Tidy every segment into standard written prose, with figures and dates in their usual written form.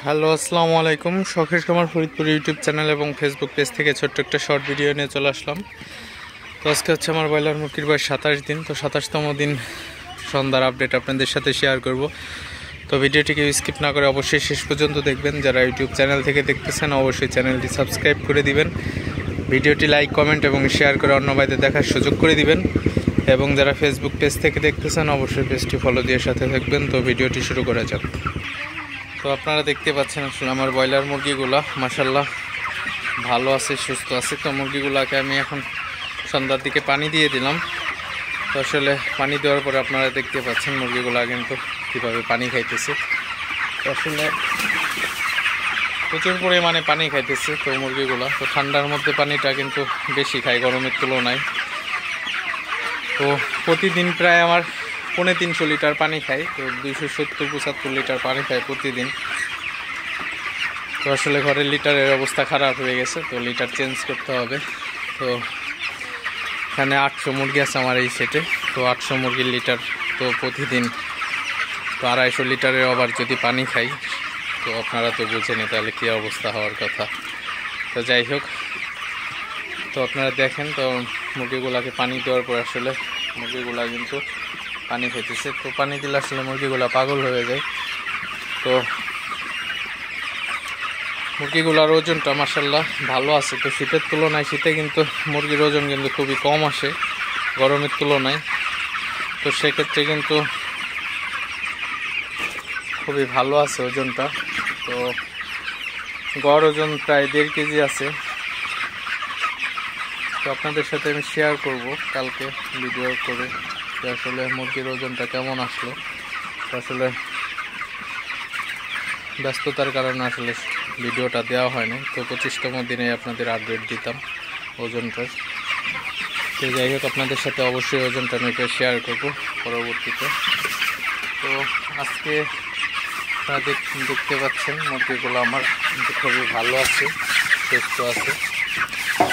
Hello, আসসালামু আলাইকুম। শখের খামার ফরিদপুর ইউটিউব চ্যানেল এবং ফেসবুক পেজ থেকে ছোট্ট একটা শর্ট ভিডিও নিয়ে চলে আসলাম। তো আজকে হচ্ছে আমার ব্রয়লার মুরগির বয়স 27 দিন। তো 27তম দিন সন্ধ্যার আপডেট আপনাদের সাথে শেয়ার করব। তো ভিডিওটিকে স্কিপ না করে অবশ্যই শেষ পর্যন্ত দেখবেন। যারা ইউটিউব চ্যানেল থেকে দেখতেছেন অবশ্যই চ্যানেলটি সাবস্ক্রাইব করে দিবেন, ভিডিওটি লাইক, কমেন্ট এবং শেয়ার করে অন্য ভাইদের দেখার সুযোগ করে দিবেন। এবং যারা ফেসবুক পেজ থেকে দেখতেছেন অবশ্যই পেজটি ফলো দিয়ে সাথে থাকবেন। তো ভিডিওটি শুরু করা যাক। তো আপনারা দেখতে পাচ্ছেন আসলে আমার ব্রয়লার মুরগিগুলা মাশাআল্লাহ ভালো আছে, সুস্থ আছে। তো মুরগিগুলাকে আমি এখন সন্ধ্যার দিকে পানি দিয়ে দিলাম। তো আসলে পানি দেওয়ার পরে আপনারা দেখতে পাচ্ছেন মুরগিগুলা কিন্তু কীভাবে পানি খাইতেছে। তো আসলে প্রচুর পরিমাণে পানি খাইতেছে তো মুরগিগুলা। তো ঠান্ডার মধ্যে পানিটা কিন্তু বেশি খায় গরমের তুলনায়। তো প্রতিদিন প্রায় আমার 350 লিটার পানি খাই। তো 270-75 লিটার পানি খাই প্রতিদিন। তো আসলে ঘরের লিটারের অবস্থা খারাপ হয়ে গেছে, তো লিটার চেঞ্জ করতে হবে। তো এখানে 800 মুরগি আছে আমার এই সেটে। তো 800 মুরগির লিটার তো প্রতিদিন তো 250 লিটারের আবার যদি পানি খাই তো আপনারা তো বুঝেনি তাহলে কী অবস্থা হওয়ার কথা। তো যাই হোক, তো আপনারা দেখেন তো মুরগিগুলাকে পানি দেওয়ার পর আসলে মুরগিগুলা কিন্তু পানি খেতেছে। তো পানি দিলে আসলে মুরগিগুলা পাগল হয়ে যায়। তো মুরগিগুলার ওজনটা মাশাআল্লাহ ভালো আছে। তো শীতের তুলনায় শীতে কিন্তু মুরগির ওজন কিন্তু খুবই কম আসে গরমের তুলনায়। তো সেক্ষেত্রে কিন্তু খুবই ভালো আছে ওজনটা। তো গড় ওজন প্রায় 1.5 কেজি আছে। তো আপনাদের সাথে আমি শেয়ার করব কালকে ভিডিও করে যে আসলে মুরগির ওজনটা কেমন আসলো। তো আসলে ব্যস্ততার কারণে আসলে ভিডিওটা দেওয়া হয়নি। তো 25তম দিনে আপনাদের আপডেট দিতাম ওজনটার। তো যাই হোক, আপনাদের সাথে অবশ্যই ওজনটা আমি শেয়ার করব পরবর্তীতে। তো আজকে আপনারা দেখতে পাচ্ছেন মুরগিগুলো আমার কিন্তু খুবই ভালো আছে, সুস্থ আছে।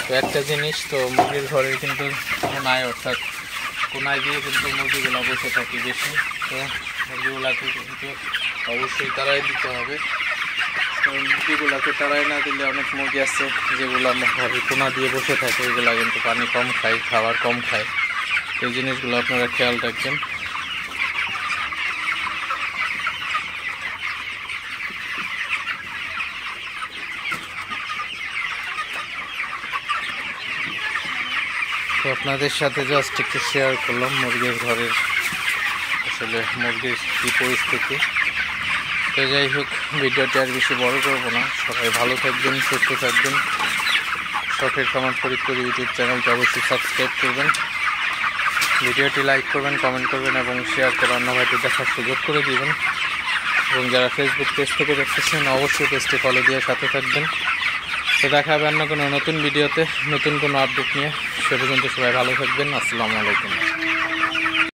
তো একটা জিনিস, তো মুরগির ঘরের কিন্তু কোনায়, অর্থাৎ কোনায় দিয়ে কিন্তু মুরগিগুলো বসে থাকে বেশি। তো মুরগিগুলাকে কিন্তু অবশ্যই তাড়াই দিতে হবে। তো মুরগিগুলাকে তাড়াই না দিলে অনেক মুরগি আছে যেগুলো আমার ঘরে কোনা দিয়ে বসে থাকে, এগুলো কিন্তু পানি কম খায়, খাবার কম খায়। এই জিনিসগুলো আপনারা খেয়াল রাখবেন। তো আপনাদের সাথে জাস্ট একটু শেয়ার করলাম মুরগির ঘরের আসলে মুরগির কী পরিস্থিতি। তো যাই হোক, ভিডিওটি আর বেশি বড় করবো না। সবাই ভালো থাকবেন, সুস্থ থাকবেন। শখের খামার ফরিদপুর ইউটিউব চ্যানেলটি অবশ্যই সাবস্ক্রাইব করবেন, ভিডিওটি লাইক করবেন, কমেন্ট করবেন এবং শেয়ার করে অন্য ভাইটি দেখার সুযোগ করে দিবেন। এবং যারা ফেসবুক পেজ থেকে দেখতেছেন অবশ্যই পেজটি ফলো দিয়ে সাথে থাকবেন। তো দেখা হবে অন্য কোনো নতুন ভিডিওতে নতুন কোনো আপডেট নিয়ে। সে পর্যন্ত সবাই ভালো থাকবেন। আসসালামু আলাইকুম।